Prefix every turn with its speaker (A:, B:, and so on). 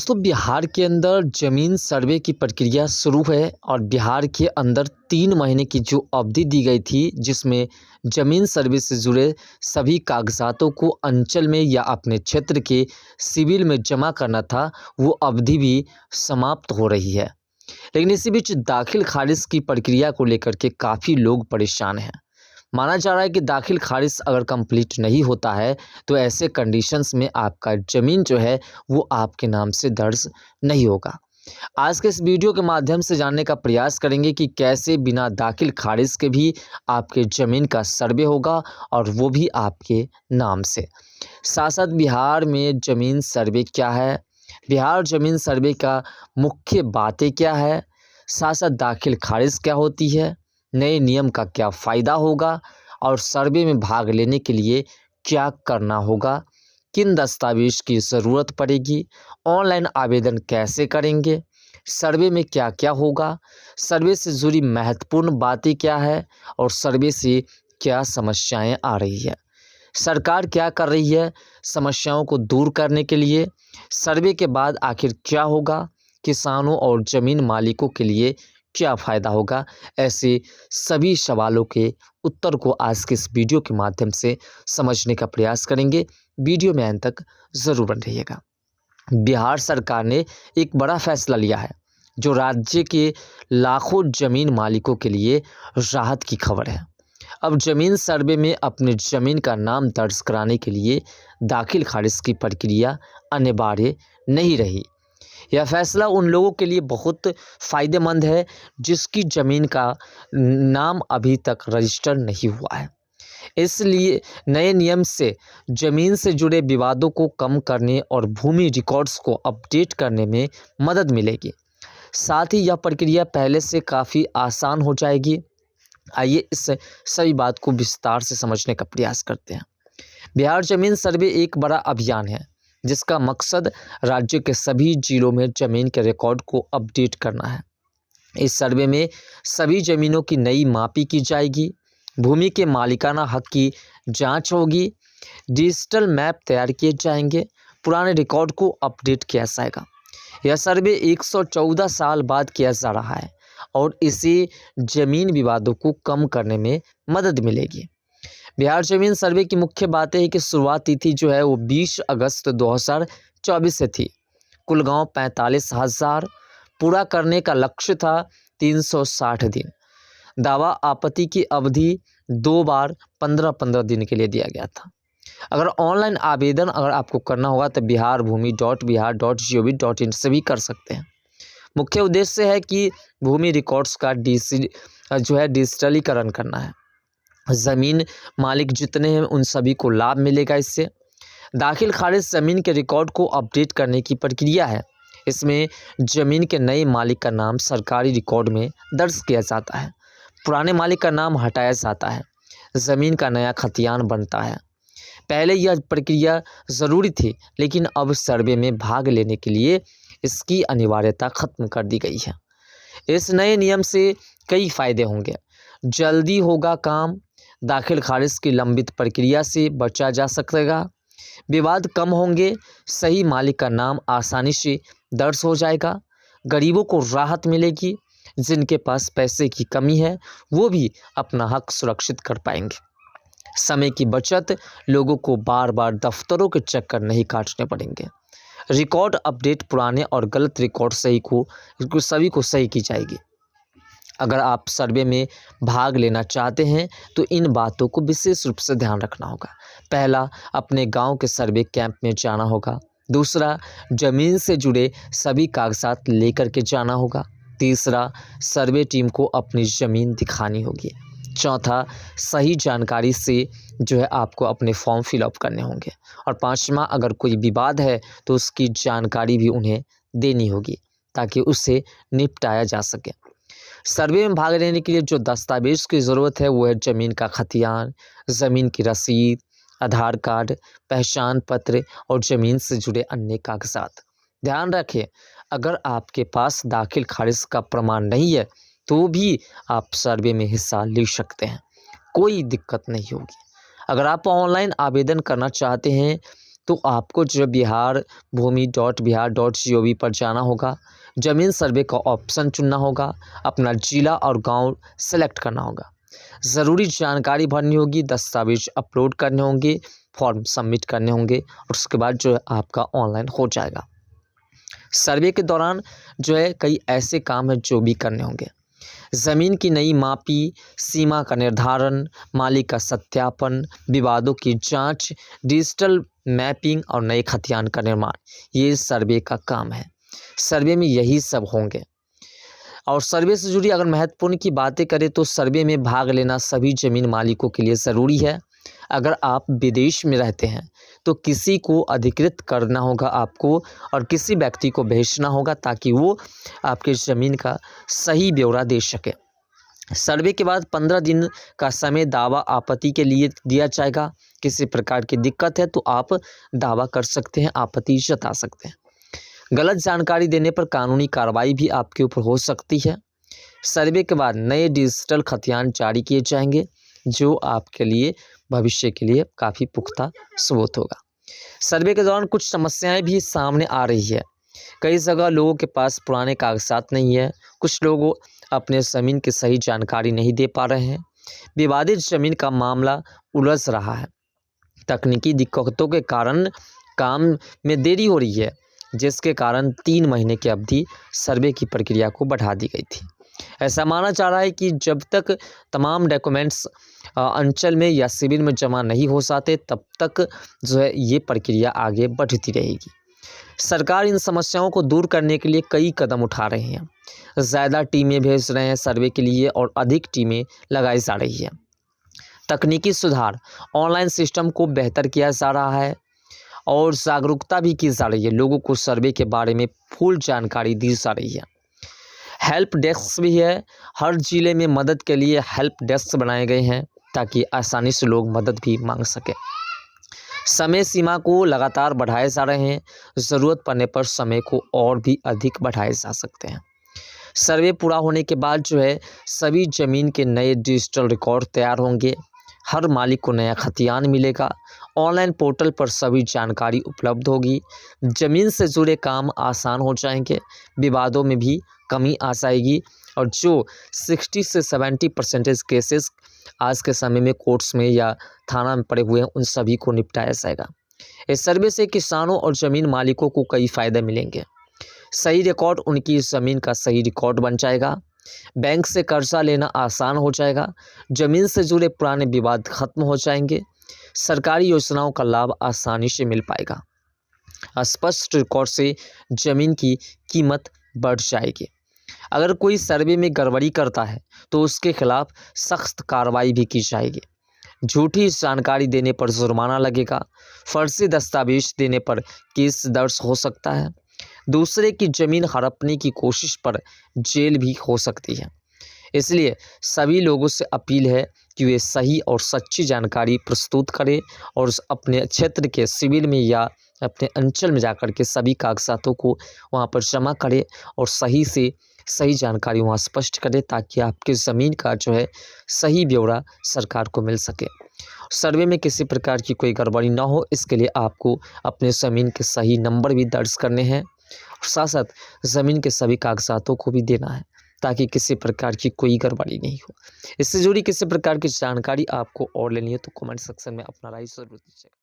A: दोस्तों बिहार के अंदर ज़मीन सर्वे की प्रक्रिया शुरू है और बिहार के अंदर 3 महीने की जो अवधि दी गई थी जिसमें ज़मीन सर्वे से जुड़े सभी कागजातों को अंचल में या अपने क्षेत्र के सिविल में जमा करना था, वो अवधि भी समाप्त हो रही है। लेकिन इसी बीच दाखिल खारिज की प्रक्रिया को लेकर के काफ़ी लोग परेशान हैं। माना जा रहा है कि दाखिल खारिज अगर कंप्लीट नहीं होता है तो ऐसे कंडीशंस में आपका ज़मीन जो है वो आपके नाम से दर्ज नहीं होगा। आज के इस वीडियो के माध्यम से जानने का प्रयास करेंगे कि कैसे बिना दाखिल खारिज के भी आपके ज़मीन का सर्वे होगा और वो भी आपके नाम से। साथ साथ बिहार में ज़मीन सर्वे क्या है, बिहार ज़मीन सर्वे का मुख्य बातें क्या है, साथ साथ दाखिल खारिज क्या होती है, नए नियम का क्या फ़ायदा होगा और सर्वे में भाग लेने के लिए क्या करना होगा, किन दस्तावेज़ की ज़रूरत पड़ेगी, ऑनलाइन आवेदन कैसे करेंगे, सर्वे में क्या क्या होगा, सर्वे से जुड़ी महत्वपूर्ण बातें क्या है और सर्वे से क्या समस्याएं आ रही है, सरकार क्या कर रही है समस्याओं को दूर करने के लिए, सर्वे के बाद आखिर क्या होगा, किसानों और ज़मीन मालिकों के लिए क्या फ़ायदा होगा। ऐसे सभी सवालों के उत्तर को आज के इस वीडियो के माध्यम से समझने का प्रयास करेंगे। वीडियो में अंत तक ज़रूर बने रहिएगा। बिहार सरकार ने एक बड़ा फैसला लिया है जो राज्य के लाखों ज़मीन मालिकों के लिए राहत की खबर है। अब ज़मीन सर्वे में अपने ज़मीन का नाम दर्ज कराने के लिए दाखिल खारिज की प्रक्रिया अनिवार्य नहीं रही। यह फैसला उन लोगों के लिए बहुत फ़ायदेमंद है जिसकी ज़मीन का नाम अभी तक रजिस्टर नहीं हुआ है। इसलिए नए नियम से ज़मीन से जुड़े विवादों को कम करने और भूमि रिकॉर्ड्स को अपडेट करने में मदद मिलेगी। साथ ही यह प्रक्रिया पहले से काफ़ी आसान हो जाएगी। आइए इस सभी बात को विस्तार से समझने का प्रयास करते हैं। बिहार ज़मीन सर्वे एक बड़ा अभियान है जिसका मकसद राज्य के सभी जिलों में ज़मीन के रिकॉर्ड को अपडेट करना है। इस सर्वे में सभी ज़मीनों की नई मापी की जाएगी, भूमि के मालिकाना हक की जांच होगी, डिजिटल मैप तैयार किए जाएंगे, पुराने रिकॉर्ड को अपडेट किया जाएगा। यह सर्वे 114 साल बाद किया जा रहा है और इससे ज़मीन विवादों को कम करने में मदद मिलेगी। बिहार ज़मीन सर्वे की मुख्य बातें हैं कि शुरुआत तिथि जो है वो 20 अगस्त 2024 से थी। कुल गांव 45,000, पूरा करने का लक्ष्य था 360 दिन। दावा आपत्ति की अवधि 2 बार 15-15 दिन के लिए दिया गया था। अगर ऑनलाइन आवेदन अगर आपको करना होगा तो biharbhumi.bihar.gov.in से भी कर सकते हैं। मुख्य उद्देश्य है कि भूमि रिकॉर्ड्स का डिजिटलीकरण करना है। ज़मीन मालिक जितने हैं उन सभी को लाभ मिलेगा इससे। दाखिल खारिज ज़मीन के रिकॉर्ड को अपडेट करने की प्रक्रिया है। इसमें ज़मीन के नए मालिक का नाम सरकारी रिकॉर्ड में दर्ज किया जाता है, पुराने मालिक का नाम हटाया जाता है, ज़मीन का नया खतियान बनता है। पहले यह प्रक्रिया ज़रूरी थी लेकिन अब सर्वे में भाग लेने के लिए इसकी अनिवार्यता ख़त्म कर दी गई है। इस नए नियम से कई फ़ायदे होंगे। जल्दी होगा काम, दाखिल खारिज की लंबित प्रक्रिया से बचा जा सकेगा, विवाद कम होंगे, सही मालिक का नाम आसानी से दर्ज हो जाएगा, गरीबों को राहत मिलेगी, जिनके पास पैसे की कमी है वो भी अपना हक सुरक्षित कर पाएंगे। समय की बचत, लोगों को बार बार दफ्तरों के चक्कर नहीं काटने पड़ेंगे। रिकॉर्ड अपडेट, पुराने और गलत रिकॉर्ड सभी को सही की जाएगी। अगर आप सर्वे में भाग लेना चाहते हैं तो इन बातों को विशेष रूप से ध्यान रखना होगा। पहला, अपने गांव के सर्वे कैंप में जाना होगा। दूसरा, ज़मीन से जुड़े सभी कागजात लेकर के जाना होगा। तीसरा, सर्वे टीम को अपनी ज़मीन दिखानी होगी। चौथा, सही जानकारी से जो है आपको अपने फॉर्म फिलअप करने होंगे। और पाँचवा, अगर कोई विवाद है तो उसकी जानकारी भी उन्हें देनी होगी ताकि उससे निपटाया जा सके। सर्वे में भाग लेने के लिए जो दस्तावेज़ की ज़रूरत है वो है ज़मीन का खतियान, ज़मीन की रसीद, आधार कार्ड, पहचान पत्र और ज़मीन से जुड़े अन्य कागजात। ध्यान रखें, अगर आपके पास दाखिल खारिज का प्रमाण नहीं है तो भी आप सर्वे में हिस्सा ले सकते हैं, कोई दिक्कत नहीं होगी। अगर आप ऑनलाइन आवेदन करना चाहते हैं तो आपको जो बिहार भूमि.बिहार.gov पर जाना होगा, ज़मीन सर्वे का ऑप्शन चुनना होगा, अपना जिला और गांव सेलेक्ट करना होगा, ज़रूरी जानकारी भरनी होगी, दस्तावेज अपलोड करने होंगे, फॉर्म सबमिट करने होंगे और उसके बाद जो है आपका ऑनलाइन हो जाएगा। सर्वे के दौरान जो है कई ऐसे काम हैं जो भी करने होंगे। ज़मीन की नई मापी, सीमा का निर्धारण, मालिक का सत्यापन, विवादों की जांच, डिजिटल मैपिंग और नए खतियान का निर्माण, ये सर्वे का काम है। सर्वे में यही सब होंगे। और सर्वे से जुड़ी अगर महत्वपूर्ण की बातें करें तो सर्वे में भाग लेना सभी ज़मीन मालिकों के लिए ज़रूरी है। अगर आप विदेश में रहते हैं तो किसी को अधिकृत करना होगा आपको और किसी व्यक्ति को भेजना होगा ताकि वो आपके ज़मीन का सही ब्यौरा दे सके। सर्वे के बाद 15 दिन का समय दावा आपत्ति के लिए दिया जाएगा। किसी प्रकार की दिक्कत है तो आप दावा कर सकते हैं, आपत्ति जता सकते हैं। गलत जानकारी देने पर कानूनी कार्रवाई भी आपके ऊपर हो सकती है। सर्वे के बाद नए डिजिटल खतियान जारी किए जाएंगे जो आपके लिए भविष्य के लिए काफ़ी पुख्ता सबूत होगा। सर्वे के दौरान कुछ समस्याएं भी सामने आ रही है। कई जगह लोगों के पास पुराने कागजात नहीं है, कुछ लोग अपने ज़मीन की सही जानकारी नहीं दे पा रहे हैं, विवादित ज़मीन का मामला उलझ रहा है, तकनीकी दिक्कतों के कारण काम में देरी हो रही है, जिसके कारण 3 महीने की अवधि सर्वे की प्रक्रिया को बढ़ा दी गई थी। ऐसा माना जा रहा है कि जब तक तमाम डॉक्यूमेंट्स अंचल में या सिविल में जमा नहीं हो जाते तब तक जो है ये प्रक्रिया आगे बढ़ती रहेगी। सरकार इन समस्याओं को दूर करने के लिए कई कदम उठा रहे हैं। ज़्यादा टीमें भेज रहे हैं सर्वे के लिए और अधिक टीमें लगाई जा रही है। तकनीकी सुधार, ऑनलाइन सिस्टम को बेहतर किया जा रहा है और जागरूकता भी की जा रही है। लोगों को सर्वे के बारे में फुल जानकारी दी जा रही है। हेल्प डेस्क भी है। हर ज़िले में मदद के लिए हेल्प डेस्क बनाए गए हैं ताकि आसानी से लोग मदद भी मांग सकें। समय सीमा को लगातार बढ़ाए जा रहे हैं। ज़रूरत पड़ने पर समय को और भी अधिक बढ़ाए जा सकते हैं। सर्वे पूरा होने के बाद जो है सभी ज़मीन के नए डिजिटल रिकॉर्ड तैयार होंगे। हर मालिक को नया खतियान मिलेगा। ऑनलाइन पोर्टल पर सभी जानकारी उपलब्ध होगी। ज़मीन से जुड़े काम आसान हो जाएंगे। विवादों में भी कमी आ जाएगी और जो 60 से 70% केसेस आज के समय में कोर्ट्स में या थाना में पड़े हुए हैं उन सभी को निपटाया जाएगा। इस सर्वे से किसानों और ज़मीन मालिकों को कई फ़ायदे मिलेंगे। सही रिकॉर्ड, उनकी ज़मीन का सही रिकॉर्ड बन जाएगा। बैंक से कर्जा लेना आसान हो जाएगा। ज़मीन से जुड़े पुराने विवाद खत्म हो जाएंगे। सरकारी योजनाओं का लाभ आसानी से मिल पाएगा। स्पष्ट रिकॉर्ड से ज़मीन की कीमत बढ़ जाएगी। अगर कोई सर्वे में गड़बड़ी करता है तो उसके खिलाफ सख्त कार्रवाई भी की जाएगी। झूठी जानकारी देने पर जुर्माना लगेगा। फर्जी दस्तावेज देने पर केस दर्ज हो सकता है। दूसरे की ज़मीन हड़पने की कोशिश पर जेल भी हो सकती है। इसलिए सभी लोगों से अपील है कि वे सही और सच्ची जानकारी प्रस्तुत करें और अपने क्षेत्र के सिविल में या अपने अंचल में जाकर के सभी कागजातों को वहां पर जमा करें और सही से सही जानकारी वहां स्पष्ट करें ताकि आपके ज़मीन का जो है सही ब्यौरा सरकार को मिल सके। सर्वे में किसी प्रकार की कोई गड़बड़ी ना हो, इसके लिए आपको अपने ज़मीन के सही नंबर भी दर्ज करने हैं और साथ साथ ज़मीन के सभी कागजातों को भी देना है ताकि किसी प्रकार की कोई गड़बड़ी नहीं हो। इससे जुड़ी किसी प्रकार की जानकारी आपको और लेनी है तो कमेंट सेक्शन में अपना राय ज़रूर दीजिएगा।